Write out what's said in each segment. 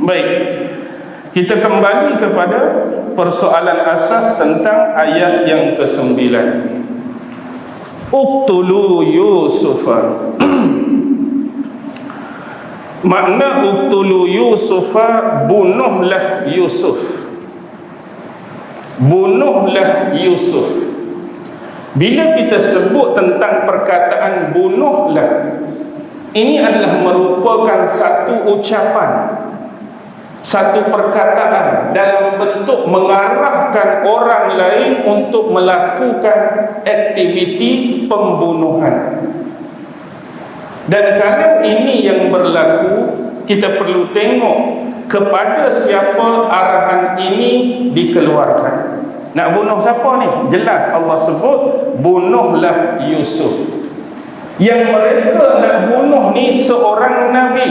Baik, kita kembali kepada persoalan asas tentang ayat yang ke-9. Uqtulu Yusufa. Makna uqtulu Yusufa, bunuhlah Yusuf. Bunuhlah Yusuf. Bila kita sebut tentang perkataan bunuhlah, ini adalah merupakan satu ucapan, satu perkataan dalam bentuk mengarahkan orang lain untuk melakukan aktiviti pembunuhan. Dan kalau ini yang berlaku, kita perlu tengok kepada siapa arahan ini dikeluarkan. Nak bunuh siapa ni? Jelas Allah sebut bunuhlah Yusuf. Yang mereka nak bunuh ni seorang nabi,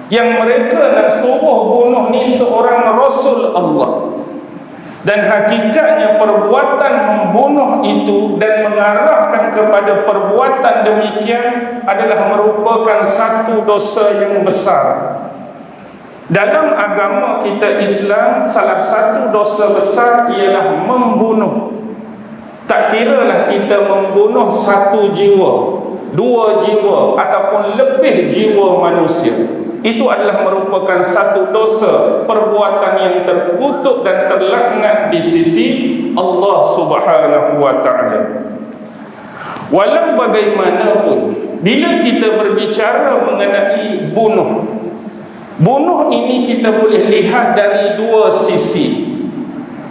yang mereka nak suruh bunuh ni seorang Rasul Allah. Dan hakikatnya perbuatan membunuh itu dan mengarahkan kepada perbuatan demikian adalah merupakan satu dosa yang besar. Dalam agama kita Islam, salah satu dosa besar ialah membunuh. Tak kiralah kita membunuh satu jiwa, dua jiwa ataupun lebih jiwa manusia, itu adalah merupakan satu dosa, perbuatan yang terkutuk dan terlaknat di sisi Allah Subhanahu wa ta'ala. Walau bagaimanapun, bila kita berbicara mengenai bunuh ini kita boleh lihat dari dua sisi.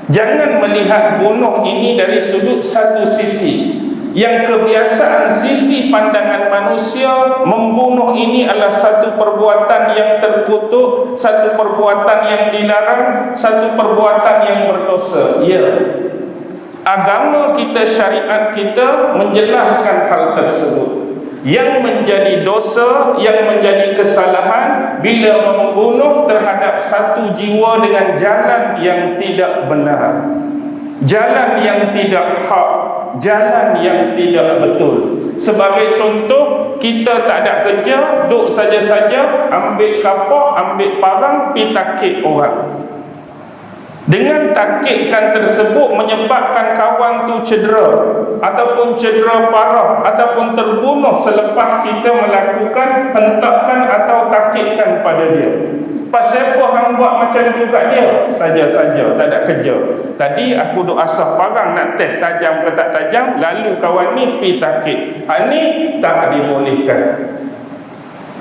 Jangan melihat bunuh ini dari sudut satu sisi. Yang kebiasaan sisi pandangan manusia, membunuh ini adalah satu perbuatan yang terkutuk, satu perbuatan yang dilarang, satu perbuatan yang berdosa. Ya, agama kita, syariat kita menjelaskan hal tersebut. Yang menjadi dosa, yang menjadi kesalahan bila membunuh terhadap satu jiwa dengan jalan yang tidak benar, jalan yang tidak hak, jalan yang tidak betul. Sebagai contoh, kita tak ada kerja, duduk saja-saja, ambil kapak, ambil parang, pergi takik orang. Dengan takikkan tersebut menyebabkan kawan tu cedera, ataupun cedera parah, ataupun terbunuh selepas kita melakukan hentakan atau takikkan pada dia. Pasal apa hang buat macam tu kat dia? Saja-saja, tak ada kerja. Tadi aku duk asah parang nak test tajam ke tak tajam, lalu kawan ni pi takik. Hak ni tak dibolehkan.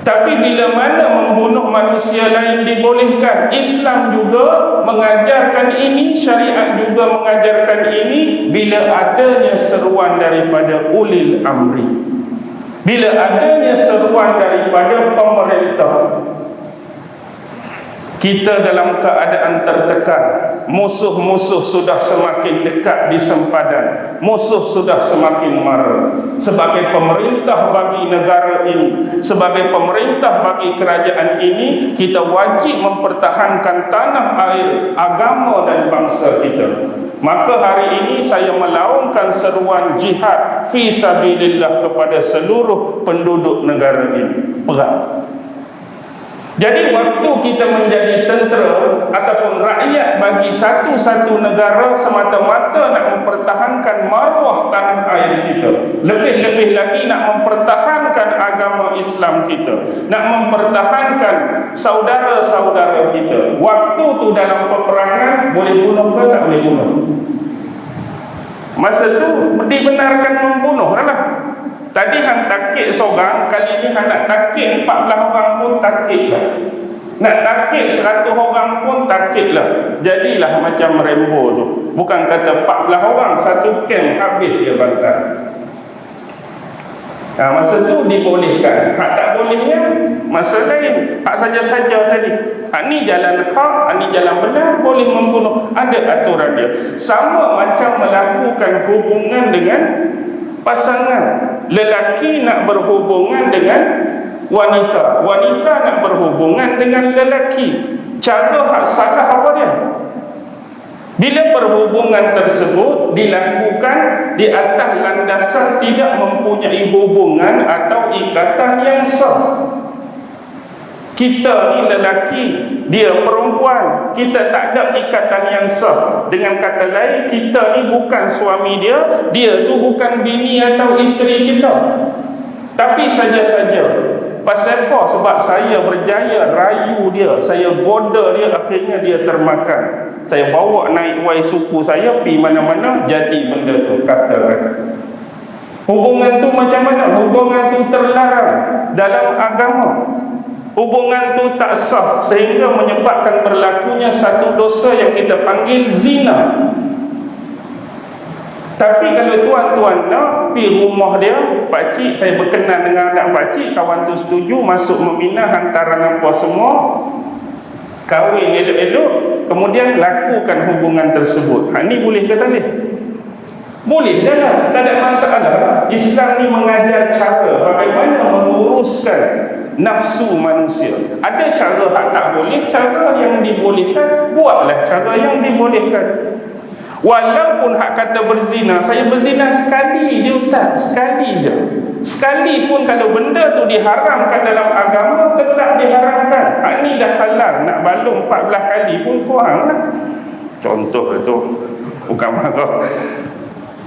Tapi bila mana membunuh manusia lain dibolehkan, Islam juga mengajarkan ini, syariat juga mengajarkan ini bila adanya seruan daripada ulil amri, bila adanya seruan daripada pemerintah. Kita dalam keadaan tertekan, musuh-musuh sudah semakin dekat di sempadan, musuh sudah semakin marah. Sebagai pemerintah bagi negara ini, sebagai pemerintah bagi kerajaan ini, kita wajib mempertahankan tanah air, agama dan bangsa kita. Maka hari ini saya melaungkan seruan jihad fi sabilillah kepada seluruh penduduk negara ini. Perang. Jadi waktu kita menjadi tentera ataupun rakyat bagi satu-satu negara semata-mata nak mempertahankan maruah tanah air kita, lebih-lebih lagi nak mempertahankan agama Islam kita, nak mempertahankan saudara-saudara kita. Waktu tu dalam peperangan boleh bunuh ke tak boleh bunuh? Masa tu dibenarkan membunuh lah. Tadi hang takik seorang, kali ni hang nak takik 14 orang pun takik lah. Nak takik 100 orang pun takik lah. Jadilah macam Rambo tu. Bukan kata 14 orang, satu camp habis dia bantai. Masa tu dibolehkan. Hak tak bolehnya masa lain. Hak saja-saja tadi. Hak ni jalan hak, hak ni jalan benar, boleh membunuh. Ada aturan dia. Sama macam melakukan hubungan dengan pasangan. Lelaki nak berhubungan dengan wanita, wanita nak berhubungan dengan lelaki. Cara hak salah apa dia? Bila perhubungan tersebut dilakukan di atas landasan tidak mempunyai hubungan atau ikatan yang sah. Kita ni lelaki, dia perempuan, kita tak ada ikatan yang sah. Dengan kata lain, kita ni bukan suami dia, dia tu bukan bini atau isteri kita. Tapi saja-saja. Pasal apa? Sebab saya berjaya rayu dia, saya goda dia, akhirnya dia termakan. Saya bawa naik wai suku saya, pergi mana-mana, jadi benda tu. Katakan hubungan tu macam mana? Hubungan tu terlarang dalam agama. Hubungan tu tak sah, sehingga menyebabkan berlakunya satu dosa yang kita panggil zina. Tapi kalau tuan-tuan nak pergi rumah dia, pakcik saya berkenan dengan anak pakcik, kawan tu setuju, masuk membina hantaran apa semua, kahwin elok-elok, kemudian lakukan hubungan tersebut. Ni boleh ke tak boleh? Boleh dah lah, tak ada masalah. Islam ni mengajar cara bagaimana menguruskan nafsu manusia. Ada cara hak tak boleh, cara yang dibolehkan, buatlah cara yang dibolehkan. Walaupun hak kata berzina, saya berzina sekali je ustaz, sekali je. Sekali pun kalau benda tu diharamkan dalam agama, tetap diharamkan. Ni dah halal, nak balung 14 kali pun kurang lah. Contoh tu, bukan marah.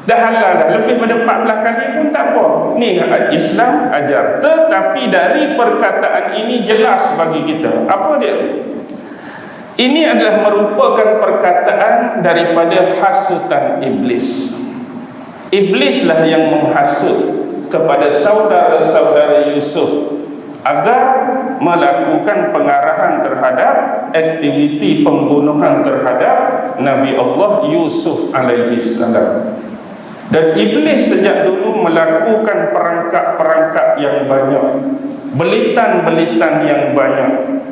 Dah halal dah, lebih pada 14 kali pun tak apa. Ni Islam ajar. Tetapi dari perkataan ini jelas bagi kita. Apa dia? Ini adalah merupakan perkataan daripada hasutan iblis. Iblislah yang menghasut kepada saudara-saudara Yusuf agar melakukan pengarahan terhadap aktiviti pembunuhan terhadap Nabi Allah Yusuf alaihi salam. Dan iblis sejak dulu melakukan perangkap-perangkap yang banyak, belitan-belitan yang banyak,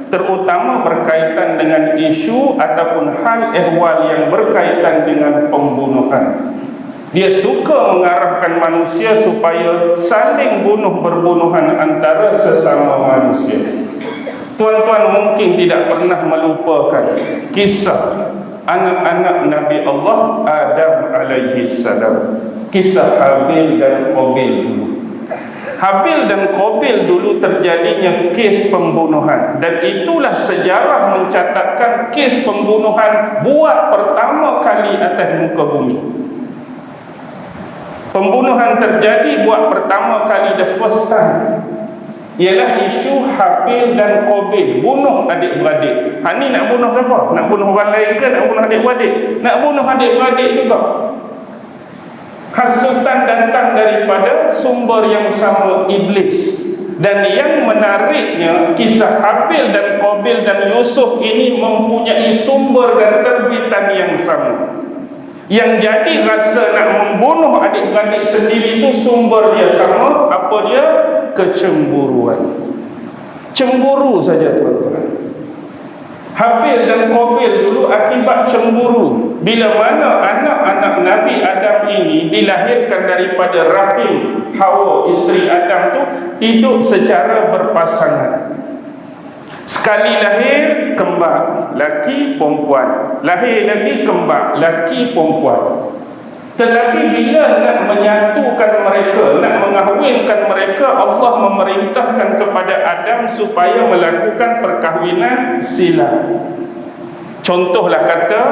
terutama berkaitan dengan isu ataupun hal ehwal yang berkaitan dengan pembunuhan. Dia suka mengarahkan manusia supaya saling berbunuhan antara sesama manusia. Tuan-tuan mungkin tidak pernah melupakan kisah anak-anak Nabi Allah Adam alaihi salam, kisah Habil dan Qabil dulu. Habil dan Qabil dulu terjadinya kes pembunuhan, dan itulah sejarah mencatatkan kes pembunuhan buat pertama kali atas muka bumi. Pembunuhan terjadi buat pertama kali, the first time, ialah isu Habil dan Qabil, bunuh adik-beradik. Ni nak bunuh siapa? Nak bunuh orang lain ke nak bunuh adik-beradik? Nak bunuh adik-beradik juga. Hasutan datang daripada sumber yang sama, iblis. Dan yang menariknya, kisah Habil dan Qabil dan Yusuf ini mempunyai sumber dan terbitan yang sama. Yang jadi rasa nak membunuh adik-beradik sendiri itu sumber dia sama. Apa dia? Kecemburuan. Cemburu saja tuan-tuan. Habil dan Qabil dulu akibat cemburu. Bila mana anak-anak Nabi Adam ini dilahirkan daripada rahim Hawa, isteri Adam tu, hidup secara berpasangan. Sekali lahir kembar, laki perempuan, lahir lagi kembar, laki perempuan. Tetapi bila nak menyatukan mereka, nak mengahwinkan mereka, Allah memerintahkan kepada Adam supaya melakukan perkahwinan silang. Contohlah kata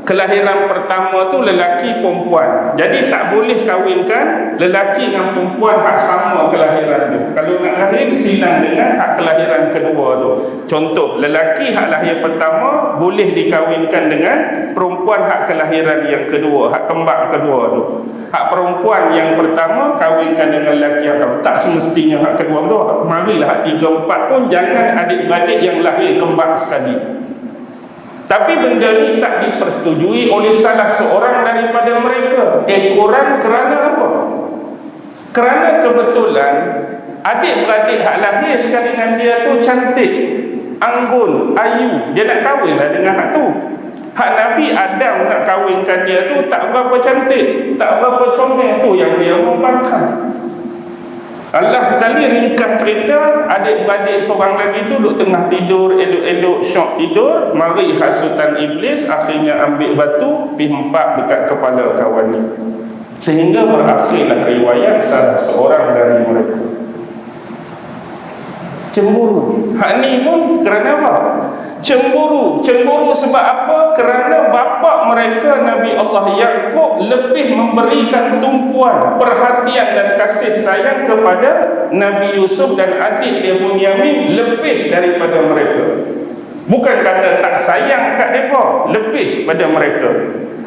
kelahiran pertama tu lelaki perempuan, jadi tak boleh kahwinkan lelaki dengan perempuan hak sama kelahiran tu. Kalau nak lahir, silang dengan hak kelahiran kedua tu. Contoh, lelaki hak lahir pertama boleh dikahwinkan dengan perempuan hak kelahiran yang kedua, hak kembar kedua tu. Hak perempuan yang pertama kahwinkan dengan lelaki yang kedua. Tak semestinya hak kedua tu. Marilah hak 3, 4 pun jangan adik-beradik yang lahir kembar sekali. Tapi benda ni tak dipersetujui oleh salah seorang daripada mereka. Kurang kerana apa? Kerana kebetulan adik-beradik hak lahir sekali dengan dia tu cantik, anggun, ayu. Dia nak kahwinlah dengan hak tu. Hak Nabi Adam nak kahwinkan dia tu tak berapa cantik, tak berapa comel, tu yang dia membangkang. Allah sekali ringkas cerita, adik-beradik seorang lagi tu duduk tengah tidur, elok-elok syok tidur, mari hasutan iblis, akhirnya ambil batu, pergi hempak dekat kepala kawan ni. Sehingga berakhirlah riwayat salah seorang dari mereka. Cemburu. Hak ni pun kerana apa? Cemburu. Cemburu sebab apa? Kerana bapa mereka Nabi Allah Yaqub lebih memberikan tumpuan, perhatian dan kasih sayang kepada Nabi Yusuf dan adik dia Bunyamin lebih daripada mereka. Bukan kata tak sayang kat mereka, lebih pada mereka.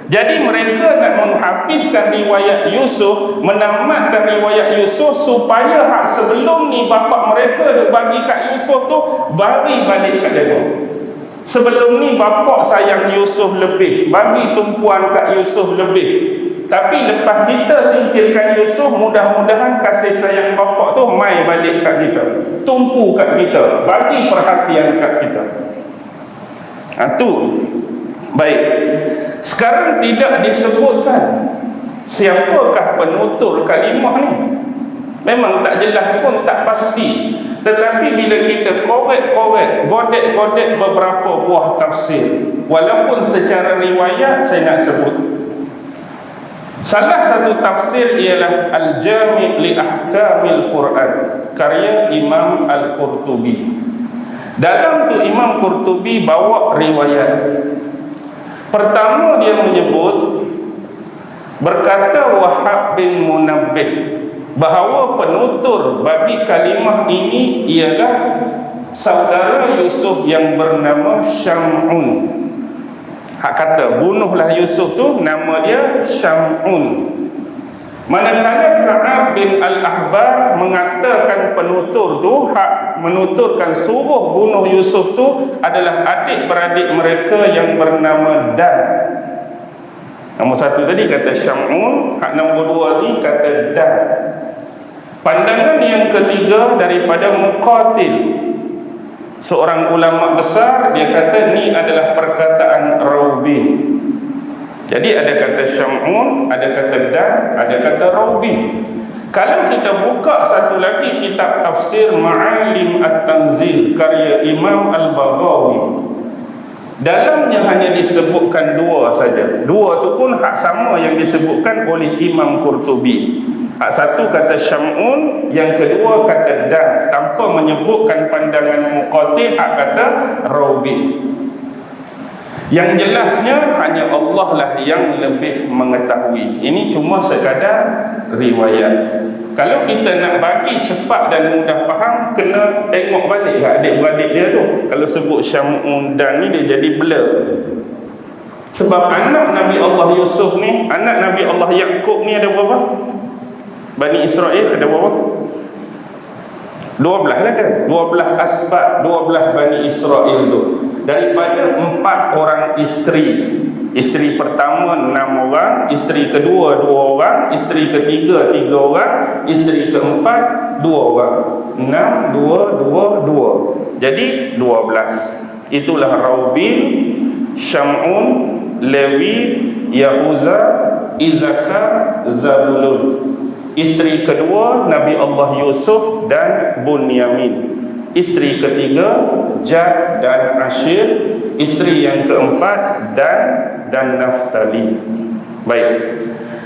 Jadi mereka nak menghabiskan riwayat Yusuf, menamatkan riwayat Yusuf supaya hak sebelum ni bapa mereka duk bagi kat Yusuf tu bagi balik kat dia. Sebelum ni bapa sayang Yusuf lebih, bagi tumpuan kat Yusuf lebih. Tapi lepas kita singkirkan Yusuf, mudah-mudahan kasih sayang bapa tu mai balik kat kita, tumpu kat kita, bagi perhatian kat kita. Tu baik. Sekarang tidak disebutkan siapakah penutur kalimah ni. Memang tak jelas pun, tak pasti. Tetapi bila kita korek-korek, godek-godek beberapa buah tafsir, walaupun secara riwayat saya nak sebut, salah satu tafsir ialah Al-Jami' li Ahkamil Quran, karya Imam Al-Qurtubi. Dalam tu Imam Qurtubi bawa riwayat. Pertama dia menyebut, berkata Wahab bin Munabbih, bahawa penutur bagi kalimah ini ialah saudara Yusuf yang bernama Syam'un. Hak kata bunuhlah Yusuf tu, nama dia Syam'un. Manakala Ka'ab bin Al-Ahbar mengatakan penutur tu, hak menuturkan suruh bunuh Yusuf tu adalah adik-beradik mereka yang bernama Dan. Nombor satu tadi kata Syam'un, hak nombor dua ni kata Dan. Pandangan yang ketiga daripada Muqatil, seorang ulama besar, dia kata ni adalah perkataan Raubin. Jadi ada kata Syam'un, ada kata Dan, ada kata Raubin. Kalau kita buka satu lagi kitab tafsir Ma'alim At-Tanzil karya Imam Al-Baghawi, dalamnya hanya disebutkan dua saja. Dua tu pun hak sama yang disebutkan oleh Imam Qurtubi. Hak satu kata Syam'un, yang kedua kata Dan, tanpa menyebutkan pandangan Muqatil, hak kata Raubin. Yang jelasnya hanya Allah lah yang lebih mengetahui. Ini cuma sekadar riwayat. Kalau kita nak bagi cepat dan mudah faham, kena tengok balik lah adik-beradik dia tu. Kalau sebut Syam'un Dan ni dia jadi blur. Sebab anak Nabi Allah Yusuf ni, anak Nabi Allah Yaqub ni ada berapa? Bani Israel ada berapa? 12 lah kan? 12 asbab, 12 Bani Israel tu. Daripada 4 orang isteri. Isteri pertama 6 orang, isteri kedua 2 orang, isteri ketiga 3 orang, isteri keempat 2 orang. 6, 2, 2, 2. Jadi 12. Itulah Raubin, Syam'un, Lewi, Yahuza, Izakar, Zabulun. Isteri kedua Nabi Allah Yusuf dan Bunyamin. Isteri ketiga Jad dan Ashir. Isteri yang keempat Dan dan Naftali. Baik.